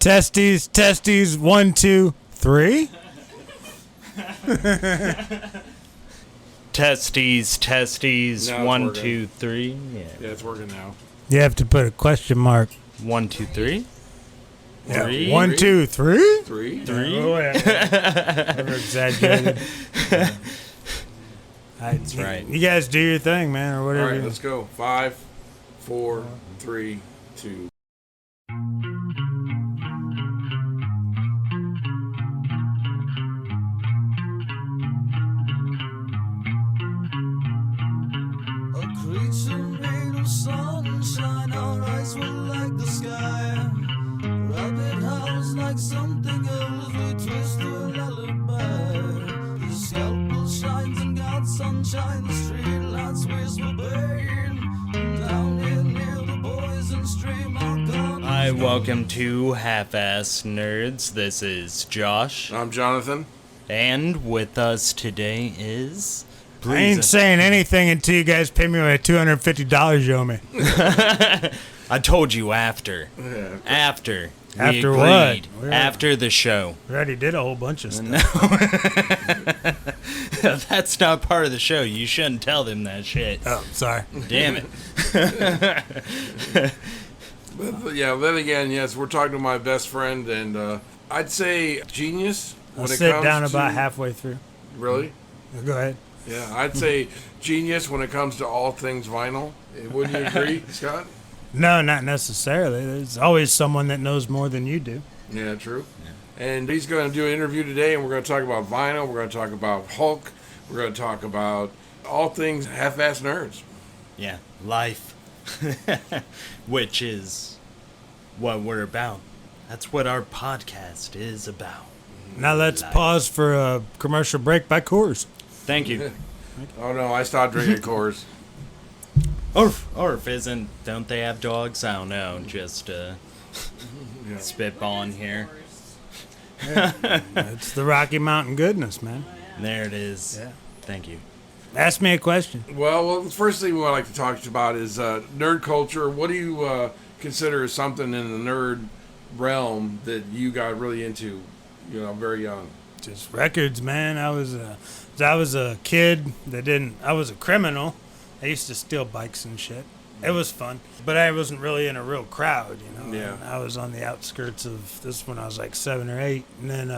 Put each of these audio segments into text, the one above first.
Testes, testes, 1, 2, 3. Testes, testes, Now it's 1, working. 2, 3. Yeah, it's working now. You have to put a question mark. 1, 2, 3. Yeah. Three? 1, 2, 3. 3? 3. Oh, yeah. Never exaggerated. That's right. You guys do your thing, man, or All whatever. right, let's go. 5, 4, 3, 2. A creature made of sunshine, our eyes were like the sky. Rabbit howls like something else, we twist to a lullaby. His scalpel shines and God's sunshine, the street lights whisper burn. Down here near the poison stream, our God. Hi, welcome to Half-Ass Nerds. This is Josh. I'm Jonathan. And with us today is... I ain't saying anything until you guys pay me my $250 you owe me. I told you after. Yeah. After. We After agreed. what? After the show. We already did a whole bunch of stuff. No. That's not part of the show. You shouldn't tell them that shit. Oh, sorry. Damn it. But yeah, then again, yes, we're talking to my best friend, and I'd say genius I'll when it sit comes down to... about halfway through. Really? Go ahead. Yeah, I'd say genius when it comes to all things vinyl. Wouldn't you agree, Scott? No, not necessarily. There's always someone that knows more than you do. Yeah, true. And he's going to do an interview today, and we're going to talk about vinyl. We're going to talk about Hulk. We're going to talk about all things half-ass nerds. Yeah, life. Which is what we're about. That's what our podcast is about. Now let's Life. pause for a commercial break by Coors. Thank you. Oh, no, I stopped drinking Coors. Orf isn't. Don't they have dogs? I don't know. Just Yeah. spitballing here. It's the Rocky Mountain goodness, man. There it is. Yeah. Thank you. Ask me a question. Well, the first thing we would like to talk about is nerd culture. What do you consider something in the nerd realm that you got really into, very young? Just records, man. I was a kid that didn't. I was a criminal. I used to steal bikes and shit. It was fun, but I wasn't really in a real crowd, Yeah. And I was on the outskirts of this when I was like 7 or 8, and then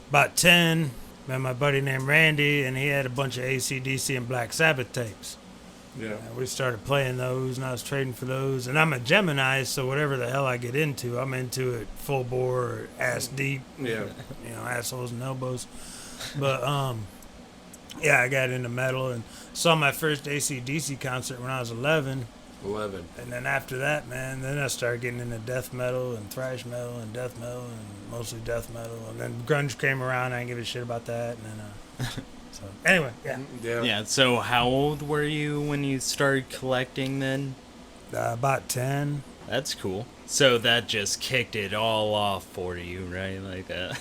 about 10, met my buddy named Randy, and he had a bunch of AC/DC and Black Sabbath tapes. Yeah. And we started playing those, and I was trading for those. And I'm a Gemini, so whatever the hell I get into, I'm into it full bore or ass deep. Yeah. Assholes and elbows. But, yeah, I got into metal and saw my first AC/DC concert when I was 11. 11. And then after that, man, then I started getting into death metal and thrash metal and death metal and mostly death metal. And then grunge came around. I didn't give a shit about that. And then, so anyway, yeah. Yeah. Yeah. So how old were you when you started collecting then? About 10. That's cool. So that just kicked it all off for you, right? Like that.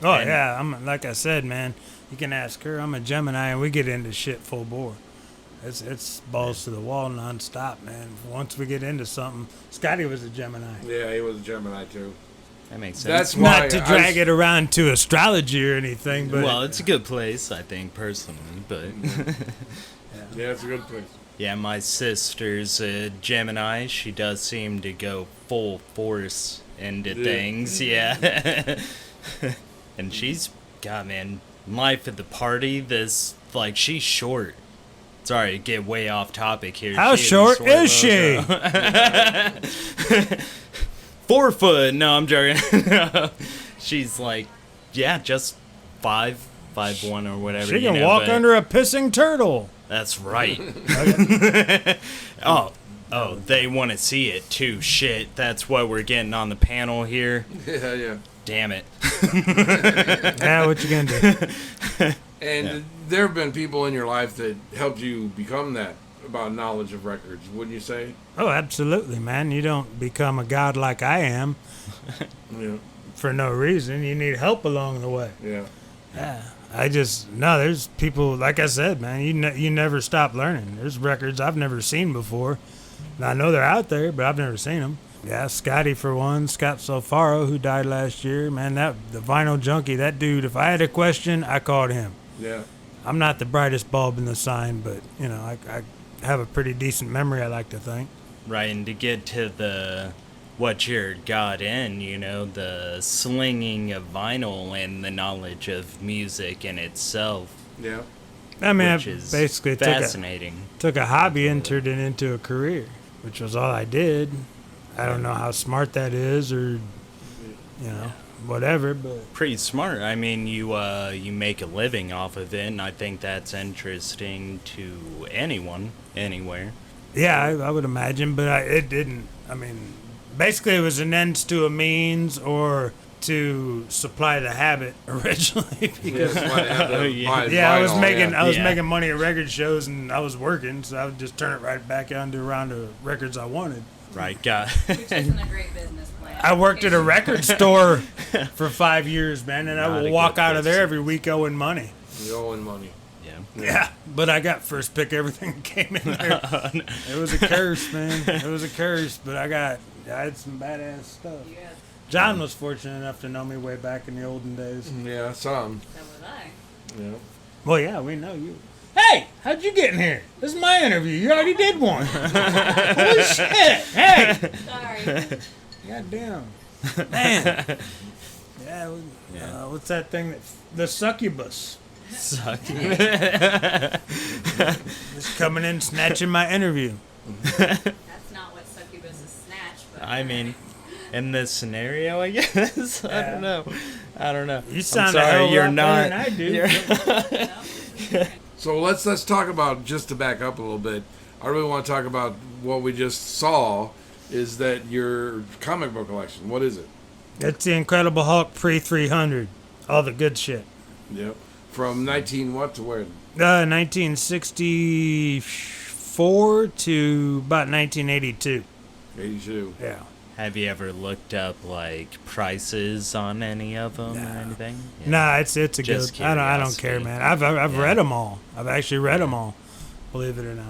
Oh, And- yeah. I'm like I said, man, you can ask her. I'm a Gemini, and we get into shit full bore. It's balls to the wall nonstop, man. Once we get into something, Scotty was a Gemini. Yeah, he was a Gemini, too. That makes sense. That's why Not to drag it around to astrology or anything, but well, it's a good place, I think, personally. But Yeah, it's a good place. yeah, my sister's a Gemini. She does seem to go full force into Yeah. things. Yeah. And she's, God, man, life at the party. She's short. Sorry to get way off topic here. How She short a is she? logo. 4 foot. No, I'm joking. She's like, yeah, just 5'1" or whatever. she can walk but under a pissing turtle. That's right. Oh, they want to see it too. Shit, that's what we're getting on the panel here. Yeah. Damn it. Yeah, what you gonna do? And there have been people in your life that helped you become that about knowledge of records, wouldn't you say? Oh, absolutely, man. You don't become a god like I am Yeah. for no reason. You need help along the way. Yeah. Yeah. There's people, like I said, man, you never stop learning. There's records I've never seen before. And I know they're out there, but I've never seen them. Yeah, Scotty for one. Scott Solfaro, who died last year. Man, the vinyl junkie, that dude, if I had a question, I called him. Yeah. I'm not the brightest bulb in the sign, but, you know, I have a pretty decent memory, I like to think. Right, and to get to the what you're got in, you know, the slinging of vinyl and the knowledge of music in itself, Yeah. I mean, which I is basically fascinating. took a hobby and turned it into a career, which was all I did. I don't know how smart that is or, you know, whatever, but Pretty smart. I mean, you make a living off of it, and I think that's interesting to anyone, anywhere. yeah, I would imagine, but it didn't. I mean, basically it was an ends to a means or to supply the habit originally. Because, That's why they have to Yeah. buy yeah, I was vinyl, making yeah. I was Yeah. making money at record shows and I was working, so I would just turn it right back onto around the records I wanted. Right, got Which isn't a great business plan. I worked at a record store for 5 years, man, and I Not would a walk good out of there business. every week owing money. You owing money. yeah. Yeah, but I got first pick everything that came in there. It was a curse, man. It was a curse, but I had some badass stuff. Yeah, John was fortunate enough to know me way back in the olden days. Yeah, some. so was I. Yeah. Well, yeah, we know you. Hey, how'd you get in here? This is my interview. You already did one. Holy shit! Hey, Sorry. goddamn, man. Yeah, what's that thing that the succubus? Suck. Just coming in, snatching my interview. That's not what succubus is snatch, but I mean, in this scenario, I guess. I Yeah. don't know. I don't know. You sound I'm a hell sorry, of a you're lot not. better than I do. you're- So let's talk about, just to back up a little bit. I really want to talk about what we just saw. Is that your comic book collection? What is it? It's the Incredible Hulk pre 300. All the good shit. Yep. From 19 what to where? 1964 to about 1982. 82. Yeah. Have you ever looked up like prices on any of them or No. anything? Yeah. Nah, it's a Just good. I don't care, curiosity. man. I've Yeah. read them all. I've actually read them all. Believe it or not.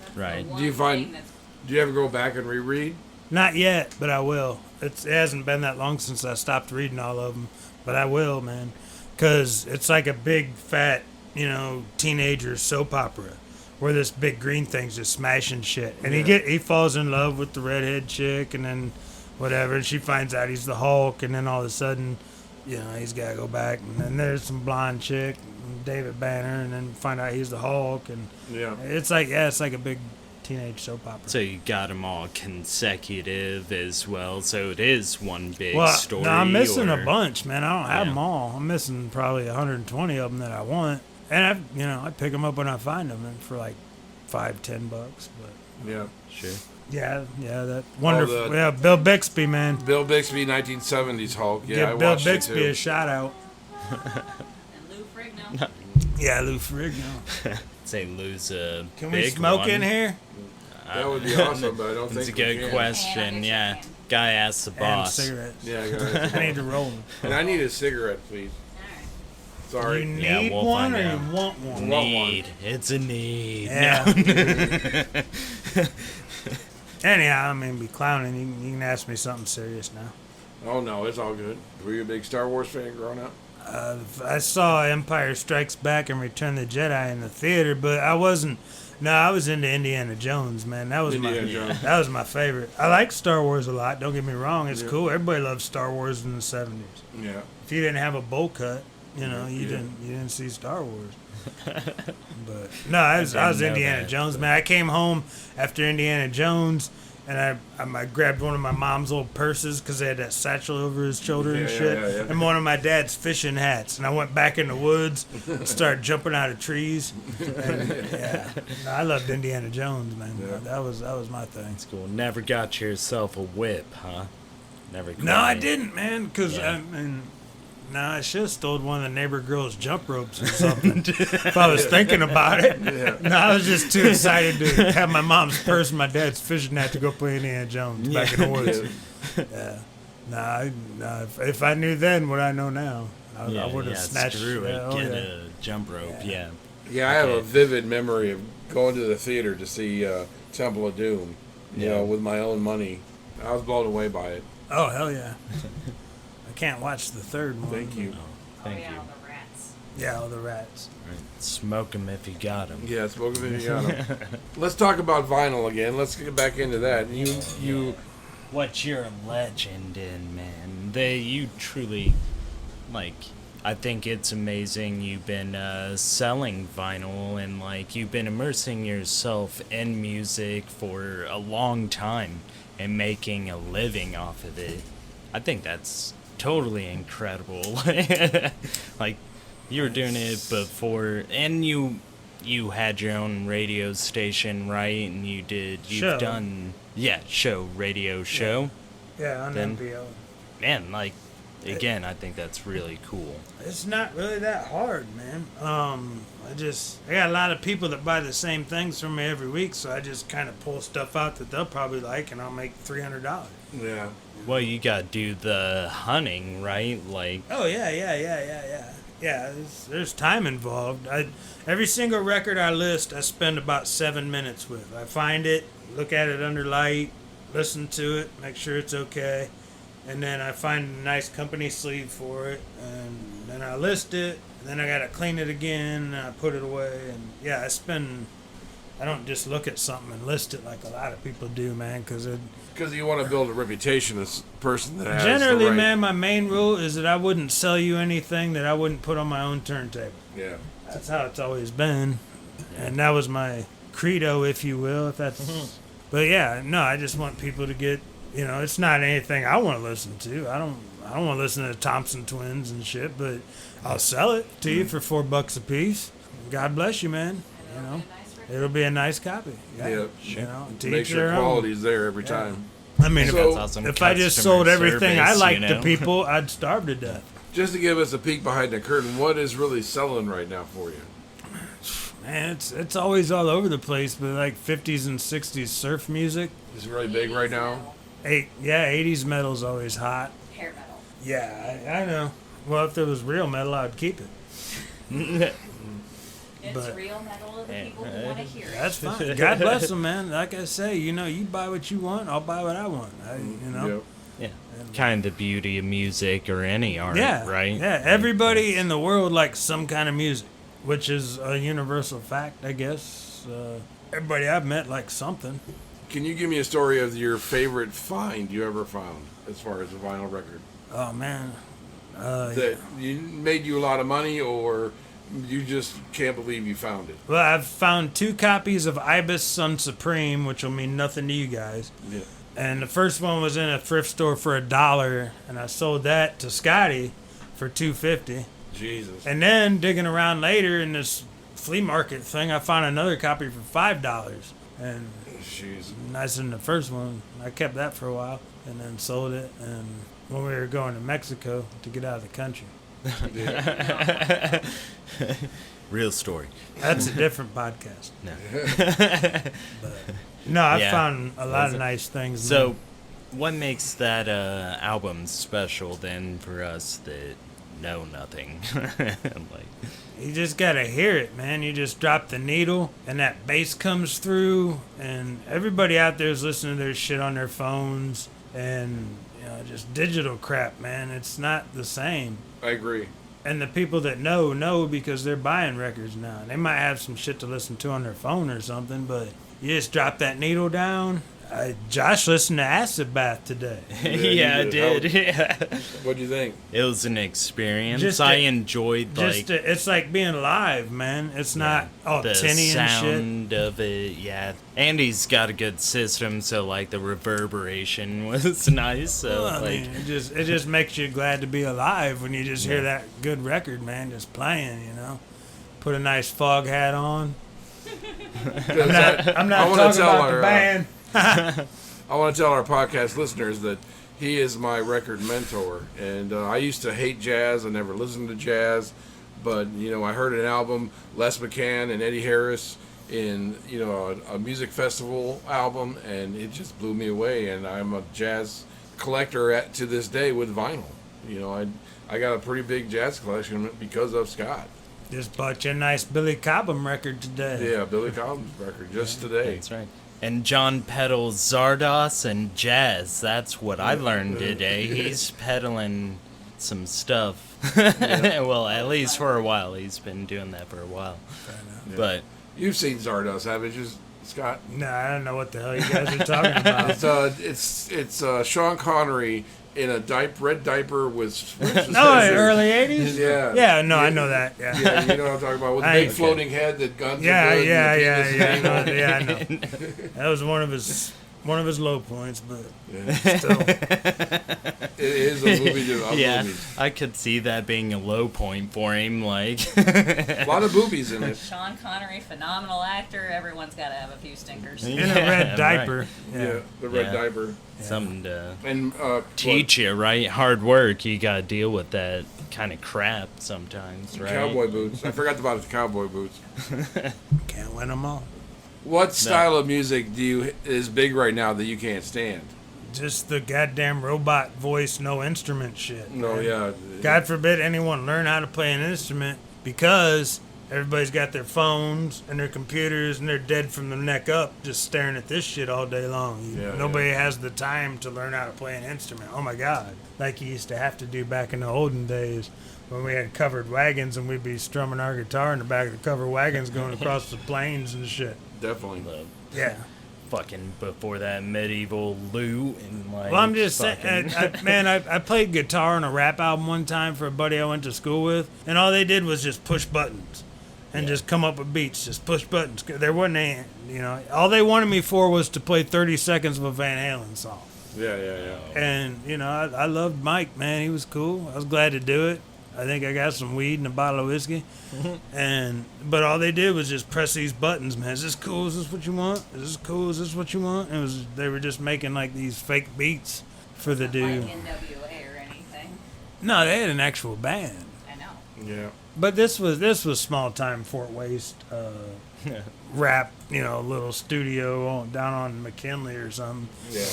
that's Right. the one Do you find- thing that's Do you ever go back and reread? Not yet, but I will. It hasn't been that long since I stopped reading all of them, but I will, man. Because it's like a big, fat, you know, teenager soap opera where this big green thing's just smashing shit. And he falls in love with the redhead chick, and then whatever, and she finds out he's the Hulk, and then all of a sudden, you know, he's got to go back. And then there's some blonde chick, David Banner, and then find out he's the Hulk. And Yeah. it's like a big teenage soap opera. So you got them all consecutive as well. So it is one big Well, story. no, I'm missing or- a bunch, man. I don't have Yeah. them all. I'm missing probably 120 of them that I want, and I pick them up when I find them, and for like $5-10. But Yeah. Sure. yeah, that wonderful. the- Yeah, Bill Bixby, man. Bill Bixby, 1970s Hulk. Yeah, I Give Bill watched it Bixby too. a shout out. and Lou Frigno. Yeah, Lou Ferrigno. Say lose a Can we big smoke one. in here? That would be awesome, but I don't That's think a good we can. question. And I Yeah. guess you Guy asked the And boss. cigarettes. Yeah, guys. I need to roll them. And I need a cigarette, please. Alright. Sorry. You Yeah, need we'll one find or out. you want one? Want one. Need. It's a need. Yeah. No. Anyhow, I mean, be clowning. You can ask me something serious now. Oh no, it's all good. Were you a big Star Wars fan growing up? I saw Empire Strikes Back and Return of the Jedi in the theater, but I wasn't. No, I was into Indiana Jones, man. That was Indiana Jones. that was my favorite. I like Star Wars a lot. Don't get me wrong; it's Yeah. cool. Everybody loved Star Wars in the '70s. Yeah. If you didn't have a bowl cut, you know, you Yeah. didn't see Star Wars. But no, I was didn't know Indiana that, Jones, man. I came home after Indiana Jones, and I grabbed one of my mom's old purses because they had that satchel over his shoulder and Yeah, shit, yeah. and one of my dad's fishing hats, and I went back in the woods and started jumping out of trees. And, yeah, no, I loved Indiana Jones, man. Yeah. That was my thing. That's cool. Never got yourself a whip, huh? Never. No, I quite. didn't, man, because Yeah. I mean. No, I should have stole one of the neighbor girls' jump ropes or something if I was thinking about it. Yeah. No, I was just too excited to have my mom's purse and my dad's fishing net to go play Indiana Jones back in the woods. Yeah. No, if I knew then what I know now, I would have snatched Screw it. yeah, oh, Get yeah. a jump rope. Yeah. Yeah, I have a Okay. vivid memory of going to the theater to see Temple of Doom. You Yeah. know, with my own money. I was blown away by it. Oh, hell yeah. I can't watch the third one. Thank you. Thank yeah, you. all the rats. Yeah, all the rats. Smoke 'em if you got 'em. Yeah, smoke a video. Let's talk about vinyl again. Let's get back into that. You What you're a legend in, man. You truly, like, I think it's amazing you've been selling vinyl and, like, you've been immersing yourself in music for a long time and making a living off of it. I think that's totally incredible. Like, you were doing it before, and you had your own radio station, right? And you've Show. done, radio show. Yeah, on Then- NPO. Man, like, again, I think that's really cool. It's not really that hard, man. I got a lot of people that buy the same things from me every week, so I just kind of pull stuff out that they'll probably like, and I'll make $300. yeah. Well, you gotta do the hunting, right? Like, Oh yeah. Yeah, there's time involved. Every single record I list, I spend about 7 minutes with. I find it, look at it under light, listen to it, make sure it's okay, and then I find a nice company sleeve for it, and then I list it, and then I gotta clean it again, and I put it away, and yeah, I don't just look at something and list it like a lot of people do, man, because Because you want to build a reputation as a person that has generally, the right, man, my main rule is that I wouldn't sell you anything that I wouldn't put on my own turntable. Yeah. That's how it's always been, and that was my credo, if you will. If that's, but yeah, no, I just want people to get, it's not anything I want to listen to. I don't want to listen to the Thompson Twins and shit, but I'll sell it to you for $4 a piece. God bless you, man. It'll be a nice copy. Yeah. To Make each sure their own. quality's there every time. I mean, So- if I just sold Customer everything I service, like you to know? people, I'd starve to death. Just to give us a peek behind the curtain, what is really selling right now for you? Man, it's always all over the place, but like 50s and 60s surf music. Is it really big right now? 80s metal's always hot. Hair metal. Yeah, I know. Well, if there was real metal, I'd keep it. It's But- real metal of the people who want to hear it. That's fine. God bless them, man. Like I say, you buy what you want, I'll buy what I want. Yep. yeah, kind of the beauty of music or any art, Yeah, right? Yeah, everybody in the world likes some kind of music, which is a universal fact, I guess. Everybody I've met likes something. Can you give me a story of your favorite find you ever found as far as a vinyl record? Oh man, That you made you a lot of money, or you just can't believe you found it? well, I've found 2 copies of Ibis Sun Supreme, which will mean nothing to you guys. Yeah. And the first one was in a thrift store for $1, and I sold that to Scotty for $2.50. Jesus. And then digging around later in this flea market thing, I found another copy for $5, and Jeez. nicer than the first one. I kept that for a while, and then sold it. And when we were going to Mexico to get out of the country, Real story. that's a different podcast. No. But no, I Yeah. found a lot Was of it? nice things. So, what makes that album special then for us that know nothing? Like, you just gotta hear it, man. You just drop the needle, and that bass comes through, and everybody out there is listening to their shit on their phones, and just digital crap, man. It's not the same. I agree. And the people that know because they're buying records now. They might have some shit to listen to on their phone or something, but you just drop that needle down. Josh listened to Acid Bath today. yeah, I you did. did. Yeah. What'd you think? It was an experience. Just I a- enjoyed like It's like being live, man. It's not all the tinny and shit. sound of it. Yeah, Andy's got a good system, so like the reverberation was nice. So Well, I like, mean, it just makes you glad to be alive when you just hear that good record, man, just playing. Put a nice fog hat on. I'm not I wanna talking tell about the our, band. I want to tell our podcast listeners that he is my record mentor, and I used to hate jazz. I never listened to jazz, but I heard an album, Les McCann and Eddie Harris, in a music festival album, and it just blew me away. And I'm a jazz collector to this day with vinyl. I got a pretty big jazz collection because of Scott. Just bought you a nice Billy Cobham record today. Yeah, Billy Collins record just today. that's right. And John pedals Zardos and jazz. That's what I learned today. He's peddling some stuff. Well, at least for a while. He's been doing that for a while. But You've seen Zardos, haven't you, Scott? Nah, I don't know what the hell you guys are talking about. It's Sean Connery in a red diaper with No, early 80s? Yeah. Yeah, no, I know that. Yeah. Yeah, you know what I'm talking about, with the I- big floating head that guns Yeah, are good yeah, and the yeah, penis is yeah, I anal. know, yeah, I know. That was one of his low points, but Yeah. still. It is a movie of yeah, movies. I could see that being a low point for him. Like, A lot of boobies in it. Sean Connery, phenomenal actor. Everyone's got to have a few stinkers. In a red right. diaper. Yeah, the red Yeah. diaper. something to And teach you, right? Hard work. You gotta deal with that kind of crap sometimes, right? Cowboy boots. I forgot about the cowboy boots. Can't win them all. What style of music is big right now that you can't stand? Just the goddamn robot voice, no instrument shit. No, man. yeah. God forbid anyone learn how to play an instrument because everybody's got their phones and their computers and they're dead from the neck up just staring at this shit all day long. Yeah, Nobody has the time to learn how to play an instrument. Oh my God. Like you used to have to do back in the olden days when we had covered wagons and we'd be strumming our guitar in the back of the covered wagons going across the plains and shit. Definitely. Yeah. Fucking before that medieval loot and like. Well, I'm just fucking- saying, I played guitar on a rap album one time for a buddy I went to school with, and all they did was just push buttons and just come up with beats, just push buttons. There wasn't any, all they wanted me for was to play 30 seconds of a Van Halen song. Yeah. And, I loved Mike, man. He was cool. I was glad to do it. I think I got some weed and a bottle of whiskey. But all they did was just press these buttons, man. Is this cool? Is this what you want? Is this cool? Is this what you want? They were just making like these fake beats for the Not dude. like NWA or anything. No, they had an actual band. I know. Yeah. But this was small time Fort Waste rap, little studio down on McKinley or something. Yeah.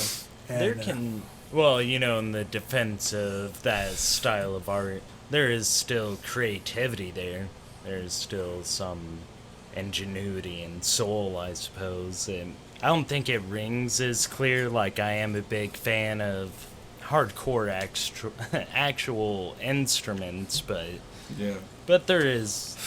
And, There can, well, in the defense of that style of art, there is still creativity there. There's still some ingenuity and soul, I suppose. And I don't think it rings as clear. Like, I am a big fan of hardcore actual instruments, Yeah. but there is,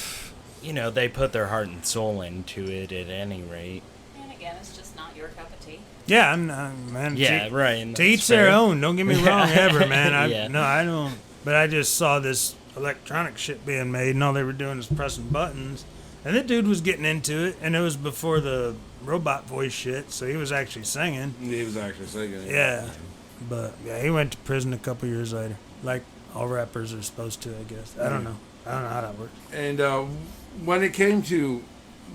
they put their heart and soul into it at any rate. And again, it's just not your cup of tea. yeah, I'm not, man. Yeah, right. and To that's each their fair. own. Don't get me wrong, ever, man. Yeah. No, I don't. But I just saw this electronic shit being made, and all they were doing is pressing buttons. And the dude was getting into it, and it was before the robot voice shit, so he was actually singing. He was actually singing. Yeah. But, yeah, he went to prison a couple years later. Like all rappers are supposed to, I guess. I don't know. I don't know how that works. And when it came to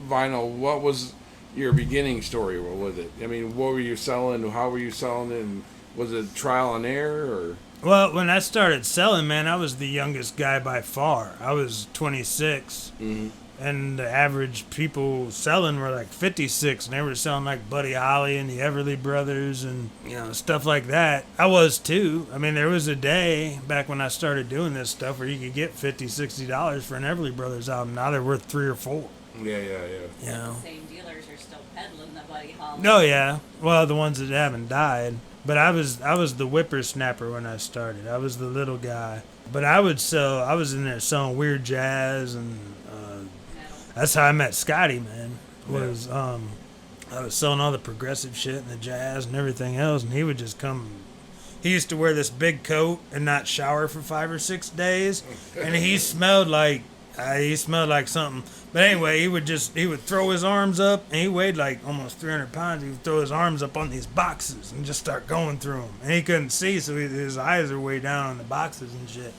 vinyl, what was your beginning story with it? I mean, what were you selling? How were you selling it? And was it trial and error? Or? Well, when I started selling, man, I was the youngest guy by far. I was 26. Mm-hmm. And the average people selling were like 56, and they were selling like Buddy Holly and the Everly Brothers and stuff like that. I was too. I mean, there was a day back when I started doing this stuff where you could get $50, $60 for an Everly Brothers album. Now they're worth 3 or 4. Yeah. You know. The same dealers are still peddling the Buddy Holly. Oh yeah. Well, the ones that haven't died. But I was the whippersnapper when I started. I was the little guy. But I was in there selling weird jazz and. That's how I met Scotty, man. I was selling all the progressive shit and the jazz and everything else, and he would just come. He used to wear this big coat and not shower for 5 or 6 days, and he smelled like something. But anyway, he would throw his arms up, and he weighed like almost 300 pounds. He would throw his arms up on these boxes and just start going through them, and he couldn't see, so his eyes are way down on the boxes and shit.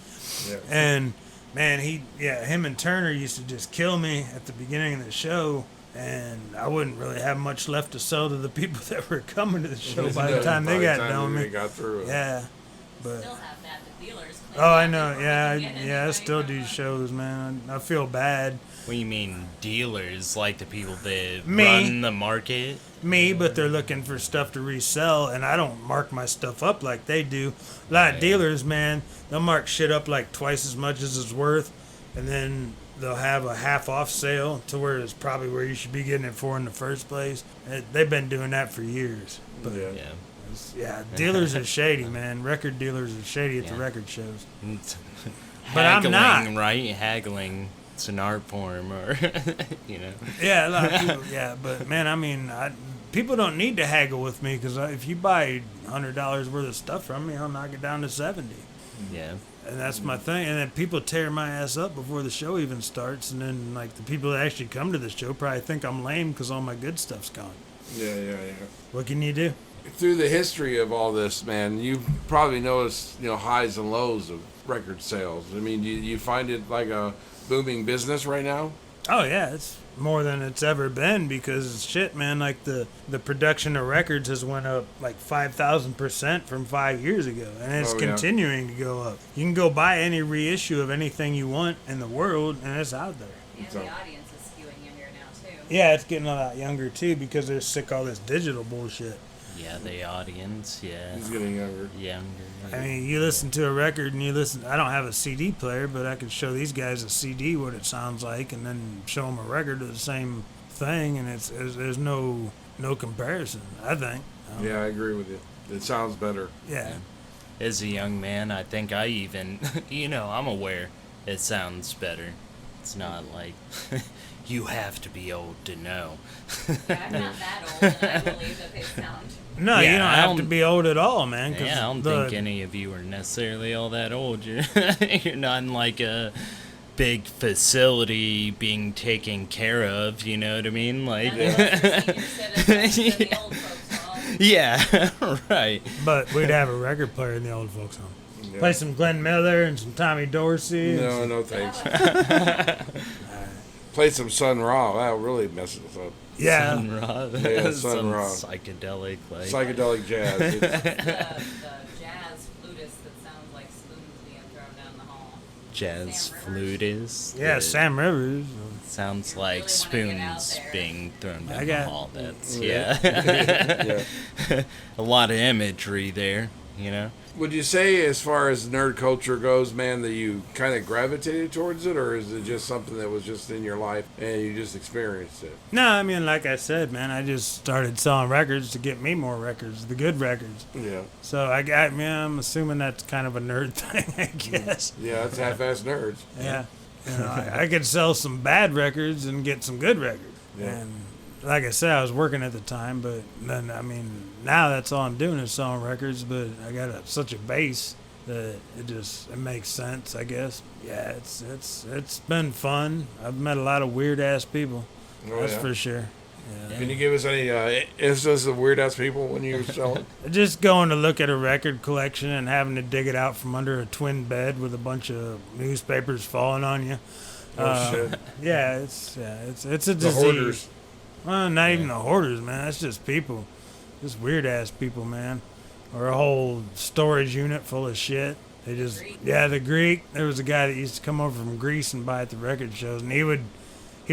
Yeah. And man, him and Turner used to just kill me at the beginning of the show, and I wouldn't really have much left to sell to the people that were coming to the show by the time they got done with They me. got through it. Yeah, but Still have that. The dealers. claim oh, I that know. before Yeah, they can get I anybody still from do them. shows, man. I feel bad. What do you mean dealers? Like the people that Me. run the market? Me, but they're looking for stuff to resell, and I don't mark my stuff up like they do. A lot of dealers, man, they'll mark shit up like twice as much as it's worth, and then they'll have a half off sale to where it's probably where you should be getting it for in the first place. They've been doing that for years. But Yeah. Yeah. yeah, dealers are shady, man. Record dealers are shady at the Yeah. record shows. But I'm not. right? Haggling. It's an art form, or you know. Yeah, a lot of people. Yeah, but man, I mean, people don't need to haggle with me because if you buy $100 worth of stuff from me, I'll knock it down to 70. Yeah. And that's my thing. And then people tear my ass up before the show even starts. And then, like, the people that actually come to the show probably think I'm lame because all my good stuff's gone. Yeah. What can you do? Through the history of all this, man, you've probably noticed, highs and lows of record sales. I mean, do you find it like a booming business right now? Oh, yeah. It's more than it's ever been because, shit, man, like, the production of records has went up, like, 5,000% from 5 years ago. And it's Oh, yeah. continuing to go up. You can go buy any reissue of anything you want in the world, and it's out there. And So- the audience is skewing younger now too. Yeah, it's getting a lot younger, too, because they're sick of all this digital bullshit. Yeah, the audience. Yeah. He's getting younger. Younger. I mean, you listen to a record and you listen. I don't have a CD player, but I could show these guys a CD what it sounds like, and then show them a record of the same thing, and there's no comparison. I think. Yeah, I agree with you. It sounds better. Yeah. As a young man, I think I even, I'm aware it sounds better. It's not like you have to be old to know. Yeah, I'm not that old, and I believe that they sound. No, Yeah, you don't I have to don't- be old at all, man. 'cause Yeah, I don't think any of you are necessarily all that old. You're not in like a big facility being taken care of, you know what I mean? Like, None of us are senior citizens in the old folks' home. yeah, right. But we'd have a record player in the old folks' home. Yeah. Play some Glenn Miller and some Tommy Dorsey. and No, thanks. Play some Sun Ra. That really messes us up. Yeah. Sun Ra. Yeah, Sun Some Ra. psychedelic, like. Psychedelic jazz. It's- The jazz flutist that sounds like spoons being thrown down the hall. Jazz Sam Rivers. flutist. Yeah, that Sam Rivers. Sounds You like really wanna get out spoons there. being thrown I down the got- hall. That's, Yeah. yeah. A lot of imagery there, you know? Would you say, as far as nerd culture goes, man, that you kind of gravitated towards it, or is it just something that was just in your life and you just experienced it? No, I mean, like I said, man, I just started selling records to get me more records, the good records. Yeah. So I'm assuming that's kind of a nerd thing, I guess. Yeah, it's half-ass nerds. Yeah. I could sell some bad records and get some good records. Yeah. And like I said, I was working at the time, but then, I mean, now that's all I'm doing is selling records, but I got such a base that it makes sense, I guess. Yeah, it's been fun. I've met a lot of weird-ass people. Oh, That's yeah. for sure. Yeah. Can you give us any instances of weird-ass people when you were selling? Just going to look at a record collection and having to dig it out from under a twin bed with a bunch of newspapers falling on you. Oh, shit. Yeah, it's a The disease. hoarders. Well, not even the hoarders, man. That's just people, just weird ass people, man. Or a whole storage unit full of shit. They just the Greek. There was a guy that used to come over from Greece and buy at the record shows, and he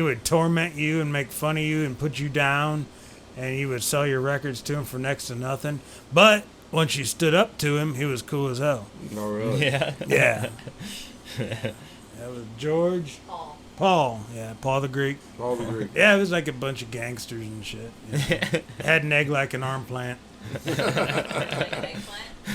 would torment you and make fun of you and put you down, and you would sell your records to him for next to nothing. But once you stood up to him, he was cool as hell. No, really? Yeah. Yeah. That was George. Paul, yeah, Paul the Greek. All the Greek. Yeah, it was like a bunch of gangsters and shit. Yeah. Had an egg like an arm plant. Like an eggplant.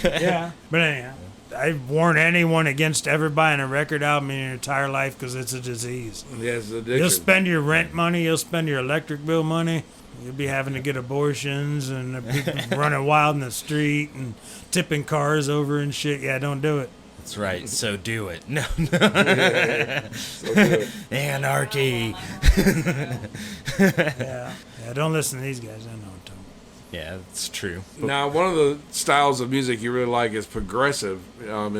Yeah. But anyhow, I warn anyone against ever buying a record album in your entire life because it's a disease. Yeah, it's addiction. You'll spend your rent money, you'll spend your electric bill money, you'll be having to get abortions and people running wild in the street and tipping cars over and shit. Yeah, don't do it. That's right, so do it. No, So good. anarchy. Yeah. Yeah, don't listen to these guys. I know what I'm talking about. Yeah, it's true. Now, one of the styles of music you really like is progressive, and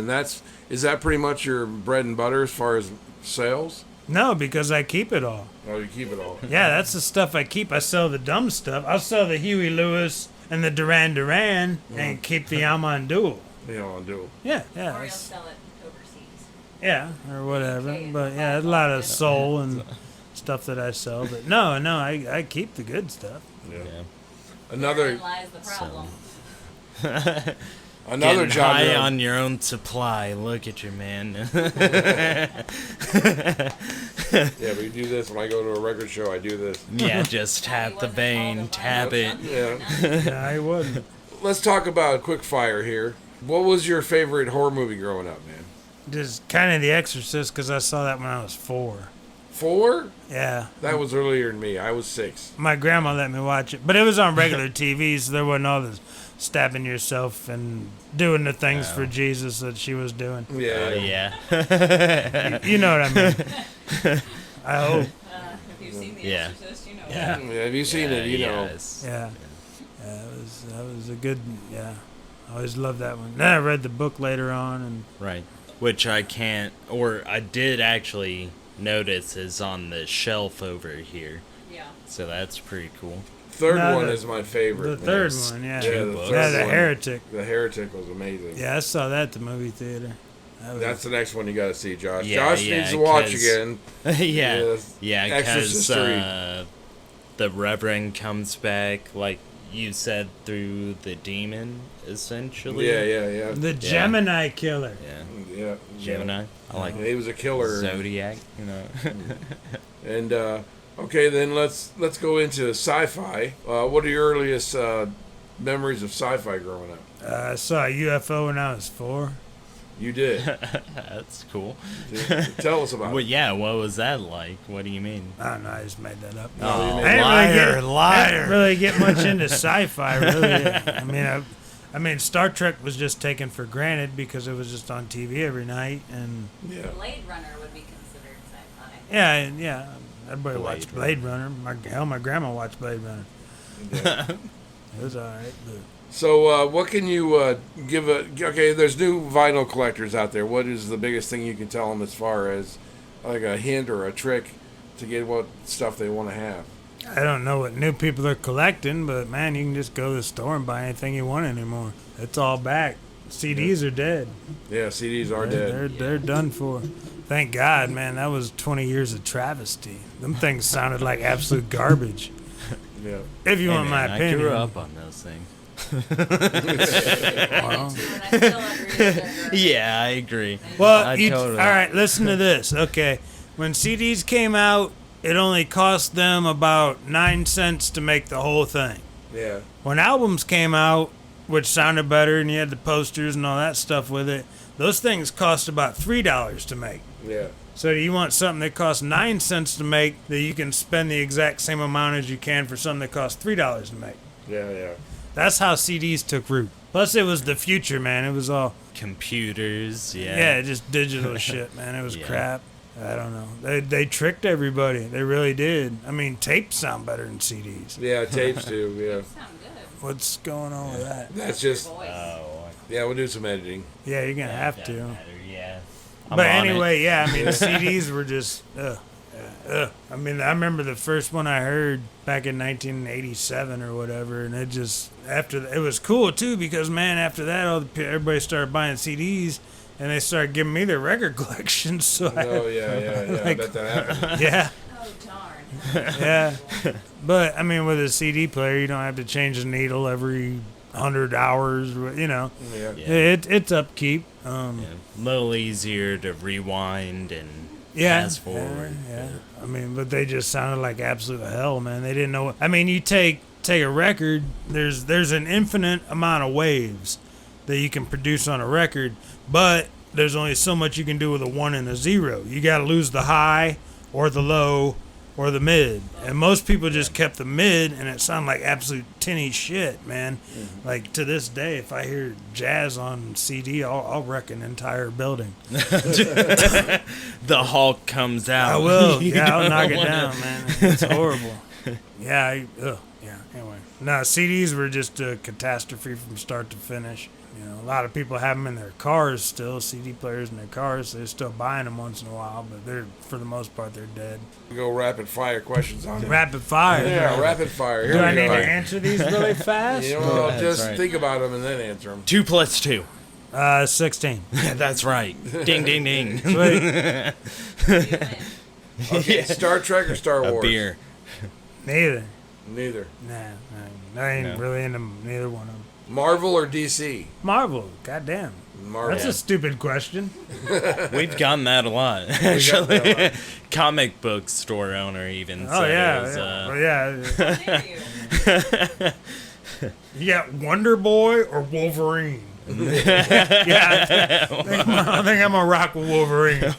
is that pretty much your bread and butter as far as sales? No, because I keep it all. Oh, you keep it all. Yeah, that's the stuff I keep. I sell the dumb stuff. I'll sell the Huey Lewis and the Duran Duran and keep the Almond Duel. You know, I'll do. Yeah, Or you'll that's- sell it overseas. yeah, or whatever. Okay, But yeah, a lot of soul and stuff that I sell. But no, I keep the good stuff. Yeah. Yeah. Another. Therein lies the problem. Another Getting high genre. on your own supply. Look at you, man. Yeah, we do this when I go to a record show. I do this. Yeah, just tap the vein, tap it. Yeah. Yeah, I wouldn't. Let's talk about quick fire here. What was your favorite horror movie growing up, man? Just kind of The Exorcist, because I saw that when I was 4. 4? Yeah. That was earlier than me. I was 6. My grandma let me watch it, but it was on regular TV, so there wasn't all this stabbing yourself and doing the things for Jesus that she was doing. Yeah. Yeah. You know what I mean? I hope. If you've seen The Yeah. Exorcist, you know. Yeah. Yeah, have you seen it? You know. Yes. Yeah. Yeah, that was a good. Yeah, I always loved that one. Then I read the book later on, and Right. Which I can't, or I did actually notice is on the shelf over here. Yeah. So that's pretty cool. Third No, one the- is my favorite. the third Yes. one, yeah, Yeah, the books. third yeah, the one. Heretic. The Heretic was amazing. Yeah, I saw that at the movie theater. That was, That's the next one you got to see, Josh. Yeah, Josh yeah, needs to watch 'cause- again. Yeah. Yes. Yeah, Exorcist because 3. the Reverend comes back, like you said, through the demon, essentially. Yeah. the Gemini killer. Yeah. Yeah. Gemini. I like He was a killer. Zodiac, you know. And okay, then let's go into sci-fi. What are your earliest memories of sci-fi growing up? I saw a UFO when I was 4. You did. That's cool. Tell us about Well, it. yeah, what was that like? What do you mean? I don't know. I just made that up. No, you Oh, made I didn't liar, really liar. I didn't really get much into sci-fi. Really, I mean, Star Trek was just taken for granted because it was just on TV every night, and Yeah. Blade Runner would be considered sci-fi. yeah. Everybody watched Blade Runner. My grandma watched Blade Runner. Yeah. It was all right, but So, what can you give a? Okay, there's new vinyl collectors out there. What is the biggest thing you can tell them as far as like a hint or a trick to get what stuff they want to have? I don't know what new people are collecting, but man, you can just go to the store and buy anything you want anymore. It's all back. CDs are dead. Yeah, CDs are dead. They're done for. Thank God, man. That was 20 years of travesty. Them things sounded like absolute garbage. Yeah. If you Hey, want my man, opinion. I grew up on those things. And I still agree with her. Yeah, I agree. Well, I all totally- right, listen to this. Okay. When CDs came out, it only cost them about 9 cents to make the whole thing. Yeah. When albums came out, which sounded better and you had the posters and all that stuff with it, those things cost about $3 to make. Yeah. So you want something that costs 9 cents to make that you can spend the exact same amount as you can for something that costs $3 to make. Yeah. That's how CDs took root. Plus, it was the future, man. It was all, Computers, yeah, just digital shit, man. It was Yeah. crap. I don't know. They tricked everybody. They really did. I mean, tapes sound better than CDs. Yeah, tapes too. Yeah. Sound good. What's going on with that? That's just. Voice. Yeah, we'll do some editing. Yeah, you're going to have doesn't to. matter, yeah. I'm But on it. anyway, yeah, I mean, the CDs were just, I mean, I remember the first one I heard back in 1987 or whatever, and it just, it was cool too because, man, after that, everybody started buying CDs, and they started giving me their record collections, so Oh yeah. I Like- bet that happened. yeah, Oh, darn. yeah. But, I mean, with a CD player, you don't have to change the needle every 100 hours, you know. Yeah. Yeah. It's upkeep. Yeah. A little easier to rewind and Yeah, fast forward. Yeah. I mean, but they just sounded like absolute hell, man. They didn't know what. I mean, you take a record. There's an infinite amount of waves that you can produce on a record, but there's only so much you can do with a 1 and a 0. You got to lose the high or the low or the mid, and most people just kept the mid, and it sounded like absolute tinny shit, man. Like to this day, if I hear jazz on CD, I'll wreck an entire building. The Hulk comes out. I will. You Yeah, I'll don't knock it wanna- down, man. It's horrible. Yeah. Yeah. Anyway, no, CDs were just a catastrophe from start to finish. You know, a lot of people have them in their cars still, CD players in their cars. They're still buying them once in a while, but for the most part, they're dead. We go rapid fire questions on it. Rapid fire. Yeah, rapid fire. Here Do we I need go. to answer these really fast? You know, That's just right. think about them and then answer them. 2 plus 2. 16. That's right. Ding, ding, ding. Sweet. You win. Okay, Star Trek or Star A Wars? beer. Neither. Neither. Nah, I ain't No. really into neither one of them. Marvel or DC? Marvel. Goddamn. Marvel. That's a stupid question. We've gotten that a lot, that actually. a lot. Comic book store owner even Oh said yeah, it was, yeah. How dare you? You got Wonder Boy or Wolverine. Yeah, I think I'm gonna rock with Wolverine.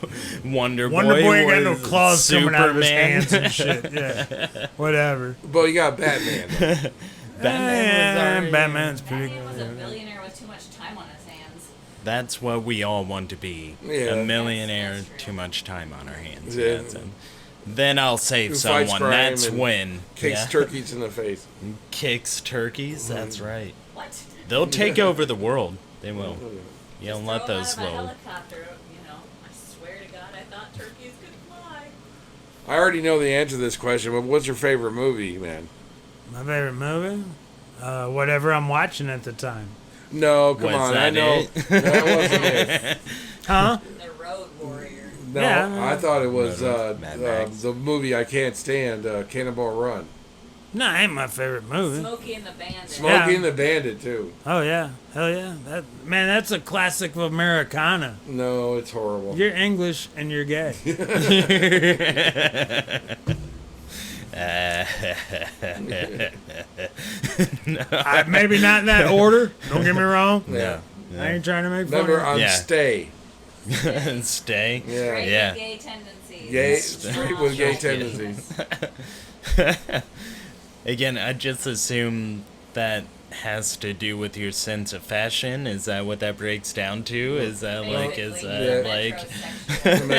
Wonder Boy. Wonder Boy ain't got no was claws coming out of his Superman. hands and shit. Yeah, whatever. But you got Batman. Though. Batman was already- Batman's pretty Batman was good. a billionaire with too much time on his hands. That's what we all want to be. Yeah. A millionaire, That's true. too much time on our hands. Yeah. That's it. Then I'll save Who fights someone. crime That's and when. Kicks Yeah. turkeys in the face. Kicks turkeys. That's right. What? They'll take over the world. They will. You Just don't let throw 'em those out of a little. helicopter, you know. I swear to God, I thought turkeys could fly. I already know the answer to this question, but what's your favorite movie, man? My favorite movie? Whatever I'm watching at the time. No, come Was on. I that know it? that wasn't it. Huh? The Road Warrior. No, Yeah. I thought it was Mad Max. the movie I can't stand, Cannonball Run. No, it ain't my favorite movie. Smokey and the Bandit. Smokey Yeah. and the Bandit too. Oh yeah, hell yeah. That's a classic of Americana. No, it's horrible. You're English and you're gay. Maybe not in that order. Don't get me wrong. Yeah. I ain't trying to make fun Remember of on Yeah. Stay. Stay. Yeah. Great Yeah. gay tendencies. Gay, Stay. straight with gay Yeah. tendencies. Again, I just assume that has to do with your sense of fashion. Is that what that breaks down to? Is that like, is Basically, that Yeah. like.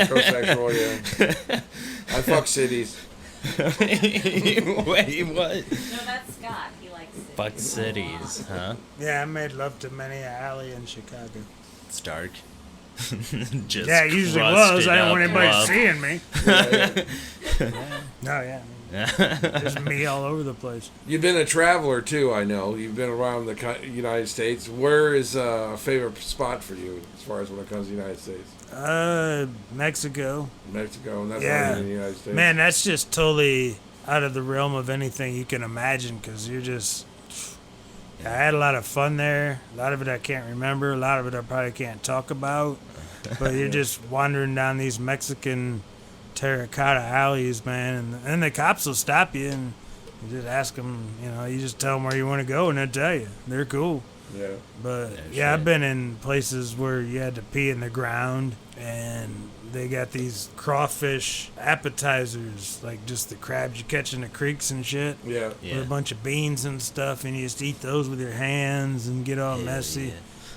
metrosexual. Metrosexual, yeah. I fuck cities. Wait, what? No, that's Scott. He likes it. Fuck cities, huh? Yeah, I made love to many a alley in Chicago. It's dark. Just Yeah, it usually was. I didn't want anybody love. seeing me. Yeah. No, yeah. Just me all over the place. You've been a traveler too, I know. You've been around the United States. Where is a favorite spot for you as far as when it comes to the United States? Mexico. Mexico, and that's Yeah. not in the United States. Man, that's just totally out of the realm of anything you can imagine because you're just. I had a lot of fun there. A lot of it I can't remember. A lot of it I probably can't talk about. But you're just wandering down these Mexican terracotta alleys, man, and the cops will stop you and you just ask them, you just tell them where you want to go and they'll tell you. They're cool. Yeah. But Yeah, yeah, I've sure. been in places where you had to pee in the ground and they got these crawfish appetizers, like just the crabs you catch in the creeks and shit. Yeah. Yeah. With a bunch of beans and stuff, and you just eat those with your hands and get all Hell messy. yeah.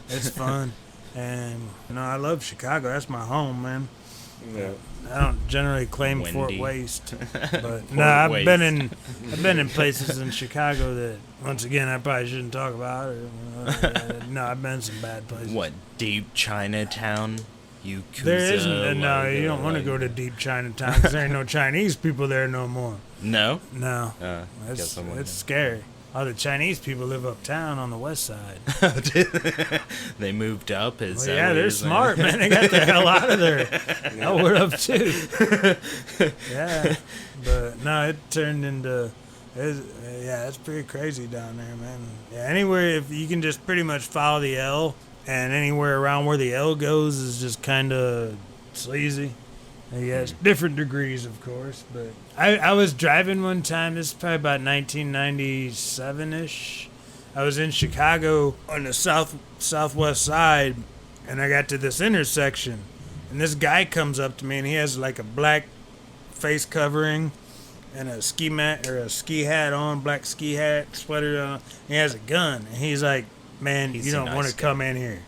It's fun. And, I love Chicago. That's my home, man. Yeah. I don't generally claim Fort Windy. Waste, but no, I've Waste. been in places in Chicago that once again I probably shouldn't talk about. No, I've been in some bad places. What, deep Chinatown? There isn't. No, you don't want to go to deep Chinatown because there ain't no Chinese people there no more. No? No, Guess it's I'm wondering. scary. All the Chinese people live uptown on the west side. They moved up. Is Well, that yeah, what they're you're saying? smart, man. They got the hell out of there. I would have too. Yeah, but no, it turned into. It's pretty crazy down there, man. Yeah, anywhere if you can just pretty much follow the L, and anywhere around where the L goes is just kind of sleazy. Yes, different degrees, of course. But I was driving one time. This is probably about 1997-ish. I was in Chicago on the southwest side, and I got to this intersection, and this guy comes up to me, and he has like a black face covering and a ski mat or a ski hat on, black ski hat, sweater on. He has a gun, and he's like, "Man, He's you a don't nice want to guy. come in here."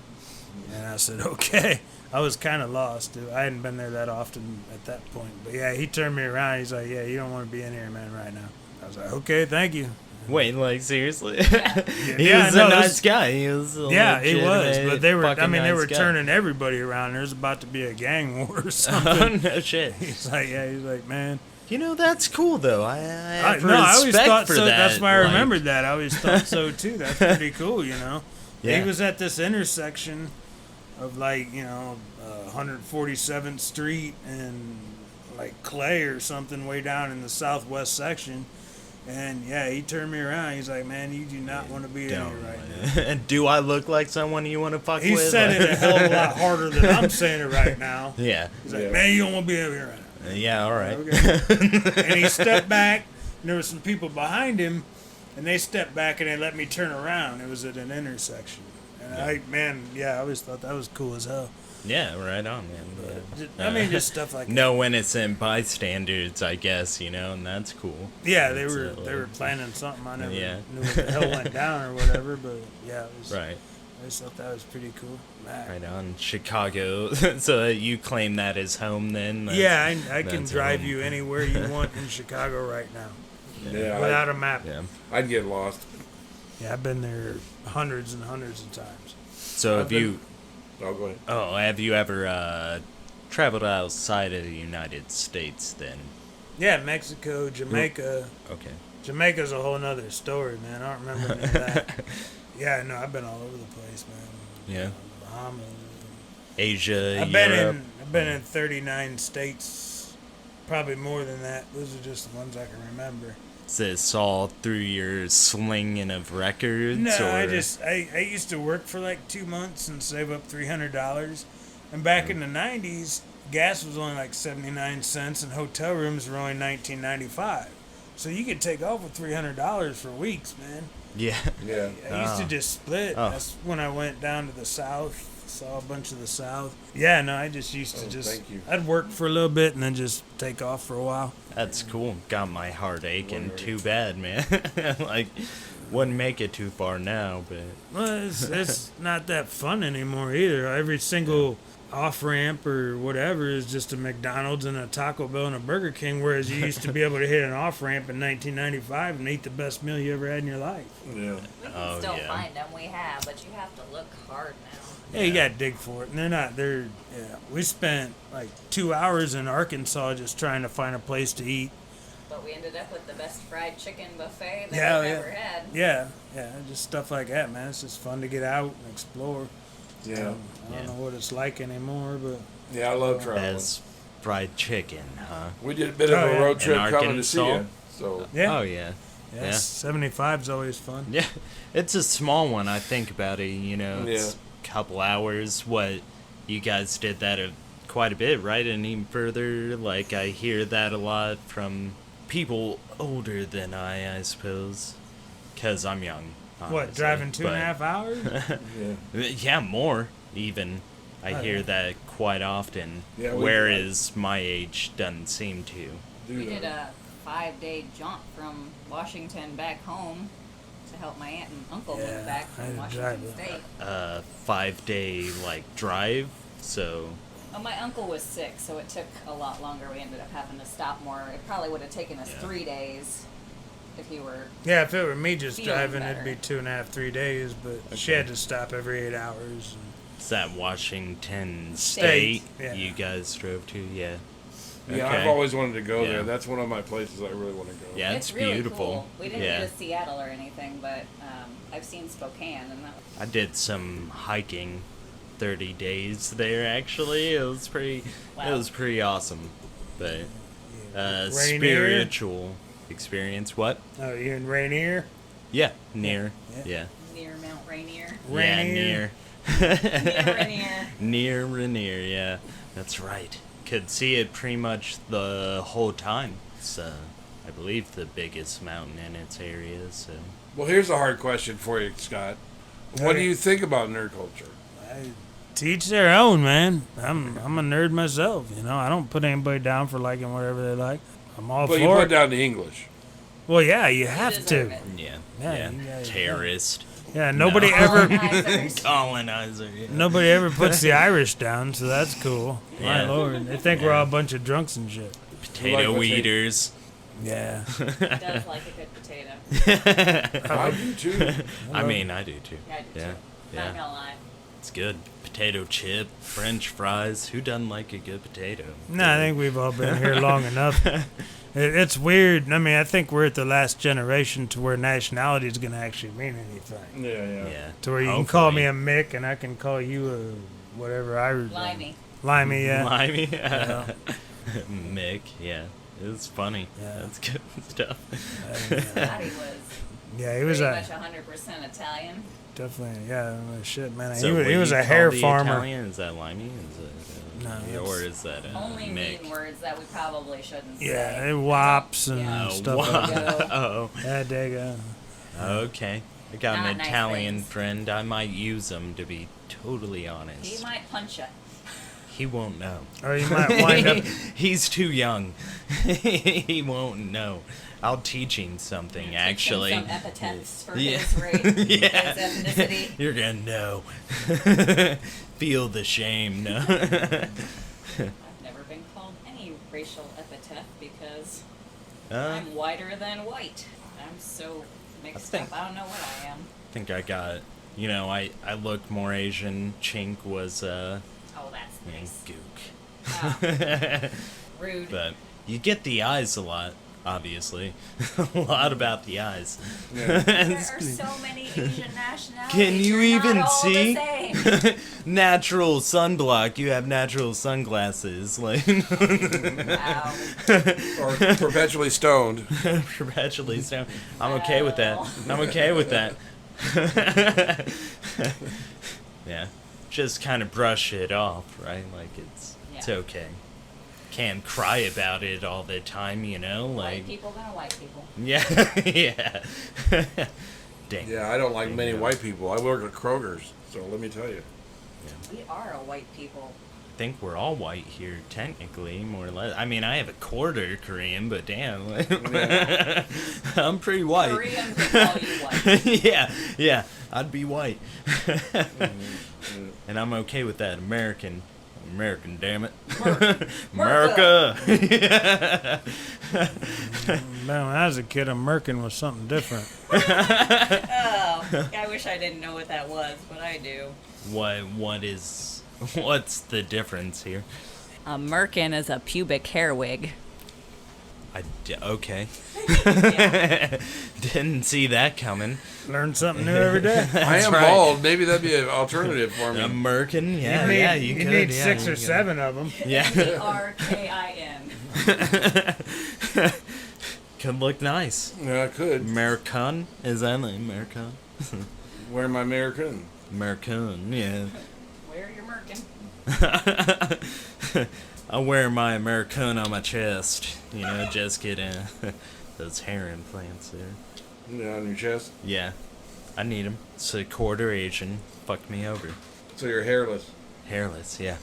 And I said, "Okay." I was kind of lost, dude. I hadn't been there that often at that point. But yeah, he turned me around. He's like, "Yeah, you don't want to be in here, man, right now." I was like, "Okay, thank you." Wait, like seriously? He Yeah, was no, a this- nice guy. He was a Yeah, he was. legitimate But they were, fucking they were nice guy. turning everybody around. There's about to be a gang war or Oh, something. no shit. He's like, man. You know, that's cool, though. I have No, I always respect thought for so. that. That's why I like- remembered that. I always thought so, too. That's pretty cool, Yeah. He was at this intersection of 147th Street and like Clay or something way down in the southwest section. And yeah, he turned me around. He's like, man, you do not want to be in here right now. Do I look like someone you want to fuck He with? said it a hell of a lot harder than I'm saying it right now. Yeah. He's like, Yeah. man, you don't want to be in here right now. Yeah, all right. Okay. And he stepped back, and there were some people behind him, and they stepped back and they let me turn around. It was at an intersection. And I always thought that was cool as hell. Yeah, right on, man. Just stuff like that. No innocent bystanders, I guess, and that's cool. Yeah, they That's were it, they were planning something. I never Yeah. knew what the hell went down or whatever, but yeah, it was. Right. I just thought that was pretty cool. Right on. Chicago. So you claim that as home then? Yeah, I can that's drive home. you anywhere you want in Chicago right now Yeah, without a map. Yeah. I'd get lost. Yeah, I've been there hundreds and hundreds of times. So have you... Oh, go ahead. Oh, have you ever traveled outside of the United States then? Yeah, Mexico, Jamaica. Okay. Jamaica's a whole nother story, man. I don't remember any of that. Yeah, no, I've been all over the place, man. Yeah. Bahamas. Asia, I've Europe. been in 39 states, probably more than that. Those are just the ones I can remember. Is this all through your slinging of records? No, or? I used to work for like 2 months and save up $300. And back in the 90s, gas was only like 79 cents and hotel rooms were only $19.95. So you could take off with $300 for weeks, man. Yeah. Yeah. I used to just split. Oh. That's when I went down to the South, saw a bunch of the South. Yeah, no, I just used to thank you. I'd work for a little bit and then just take off for a while. That's cool. Got my heart aching. Too bad, man. Like, wouldn't make it too far now, but... Well, it's not that fun anymore either. Every single off-ramp or whatever is just a McDonald's and a Taco Bell and a Burger King, whereas you used to be able to hit an off-ramp in 1995 and eat the best meal you ever had in your life. Yeah. We can Oh, still yeah. find them. We have, but you have to look hard now. Yeah, you gotta dig for it. And we spent like 2 hours in Arkansas just trying to find a place to eat. But we ended up with the best fried chicken buffet that Yeah, we've yeah. ever had. Yeah, just stuff like that, man. It's just fun to get out and explore. Yeah. I don't know what it's like anymore, but Yeah, I love traveling. As fried chicken, huh? We did a bit of Oh, a yeah. road trip In coming to see Arkansas? you. So, yeah, Oh, yeah. Yeah. 75's always fun. Yeah. It's a small one, I think about it, It's a couple hours. What, you guys did that quite a bit, right? And even further, like, I hear that a lot from people older than I suppose. Because I'm young. What, honestly, driving 2.5 but- hours? yeah. Yeah, more even. I Oh, hear yeah. that quite often. Yeah, we- whereas my age doesn't seem to. We did a 5-day jaunt from Washington back home to help my aunt and uncle Yeah, move back I had from to Washington drive State. 5-day drive. So Well, my uncle was sick, so it took a lot longer. We ended up having to stop more. It probably would have taken us Yeah. 3 days if he were. Yeah, if it were me just Feeling driving, better. it'd be 2.5, 3 days, but she had to stop every 8 hours. is that Washington State, State yeah. you guys drove to? Yeah. Yeah, Okay. I've always wanted to go Yeah. there. That's one of my places I really want to go. Yeah, it's really beautiful. Cool. We didn't Yeah. go to Seattle or anything, but I've seen Spokane, and that I did some hiking 30 days there actually. It was pretty awesome. But Rainier? spiritual experience. What? Oh, you in Rainier? Yeah, near. Yeah. near Mount Rainier. Yeah, Rainier? Near Rainier. Near Rainier, yeah. That's right. Could see it pretty much the whole time. It's, I believe, the biggest mountain in its area, so... Well, here's a hard question for you, Scott. What do Okay. you think about nerd culture? To each their own, man. I'm a nerd myself, I don't put anybody down for liking whatever they like. I'm all But you for put it. down the English. Well, yeah, you have deserve to. it. Yeah, Yeah, yeah. you guys- Terrorist. Yeah, nobody No. ever Colonizers. Colonizer, yeah. nobody ever puts the Irish down, so that's cool. My Yeah. lord. They think we're all a bunch of drunks and shit. Potato Like eaters. Yeah. Does like a good potato. I do too. I mean, I do too. Yeah, I do Yeah, too. yeah. Not gonna lie. It's good. Potato chip, French fries. Who doesn't like a good potato? No, I think we've all been here long enough. It's weird. I mean, I think we're at the last generation to where nationality is going to actually mean anything. Yeah. Yeah. To where you can call me Hopefully. a Mick and I can call you a whatever Irish. Limey. Limey, yeah. Limey. Yeah. Mick, yeah. It's funny. Yeah. That's good stuff. Thought he was Yeah, he was pretty a much 100% Italian. definitely shit, man. So he what was you a call hair the farmer. Italian? Is that limey? Is it, No, or is that Only Mick? mean words that we probably shouldn't Yeah, say. it wops and Yeah. stuff wow. like that. Oh, Yeah, there you go. okay. I got Not an nice Italian things. friend. I might use him, to be totally honest. He might punch you. He won't know. Or you might wind up. He's too young. He won't know. I'll teach him something, Teach him actually. some epithets for Yeah. his race, Yeah. his ethnicity. You're gonna know. Feel the shame. No. I've never been called any racial epithet because I'm whiter than white. I'm so mixed think- up. I don't know what I am. I think I got it. You know, I look more Asian. Chink was Oh, that's nice. gook. Oh, rude. But you get the eyes a lot, obviously. A lot about the eyes. Yeah. There are so many Asian nationalities. Can you You're even not all see? The same. Natural sunblock. You have natural sunglasses. Like Wow. Or perpetually stoned. perpetually so I'm okay with that. I'm okay with that. Yeah. Just kind of brush it off, right? Like it's Yeah. okay. Can't cry about it all the time, you know? White Like people gonna white people. yeah. Yeah. Dang. Yeah, I don't like many Yeah. white people. I work at Kroger's, so let me tell you. We are a white people. I think we're all white here, technically, more or less. I mean, I have a quarter Korean, but damn, I'm pretty white. Koreans would call you white. yeah, I'd be white, and I'm okay with that. American, damn it, America. Man, when I was a kid, American was something different. Oh, I wish I didn't know what that was, but I do. What's the difference here? A merkin is a pubic hair wig. Okay. Didn't see that coming. Learn something new every day. I am right. bald. Maybe that'd be an alternative for me. American, yeah, you could. need yeah, 6 you or could. 7 of them. Yeah. Arkin. Could look nice. Yeah, I could. American? Is that like American? Wear my American. American, yeah. Wear your merkin. I wear my American on my chest. You know, just get those hair implants there. Yeah, on your chest. Yeah. I need them. It's a quarter Asian. Fuck me over. So you're hairless. Hairless, yeah.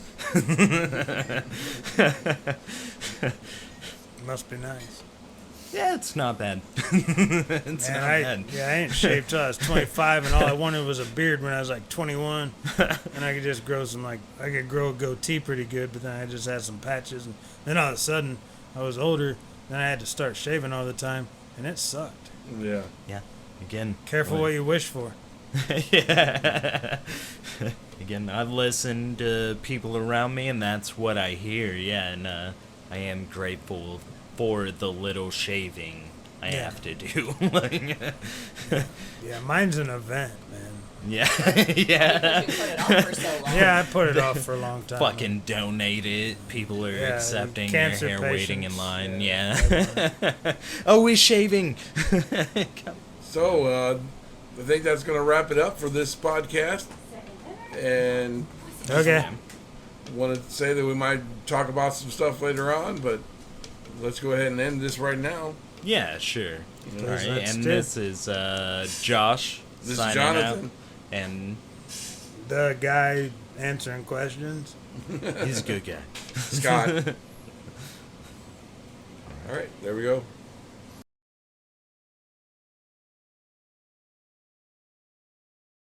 Must be nice. Yeah, it's not bad. It's Man, not bad. I ain't shaved till I was 25, and all I wanted was a beard when I was like 21. And I could just grow I could grow a goatee pretty good, but then I just had some patches. And then all of a sudden, I was older, then I had to start shaving all the time, and it sucked. Yeah. Yeah. Again. Careful what you wish for. Yeah. Again, I listen to people around me, and that's what I hear. Yeah, and I am grateful for the little shaving I Yeah. have to do. Like, Yeah, mine's an event, man. yeah, You yeah. put it off for so long. Yeah, I put it off for a long time. Fucking donate it. People are Yeah, accepting cancer their hair waiting in patients, line. yeah, Yeah. Oh, we're shaving. So, I think that's going to wrap it up for this podcast. And Okay. wanted to say that we might talk about some stuff later on, but let's go ahead and end this right now. Yeah, sure. All right, let's and do it. this is Josh. This is signing Jonathan. out, and The guy answering questions. he's a good guy. Scott. All right, there we go.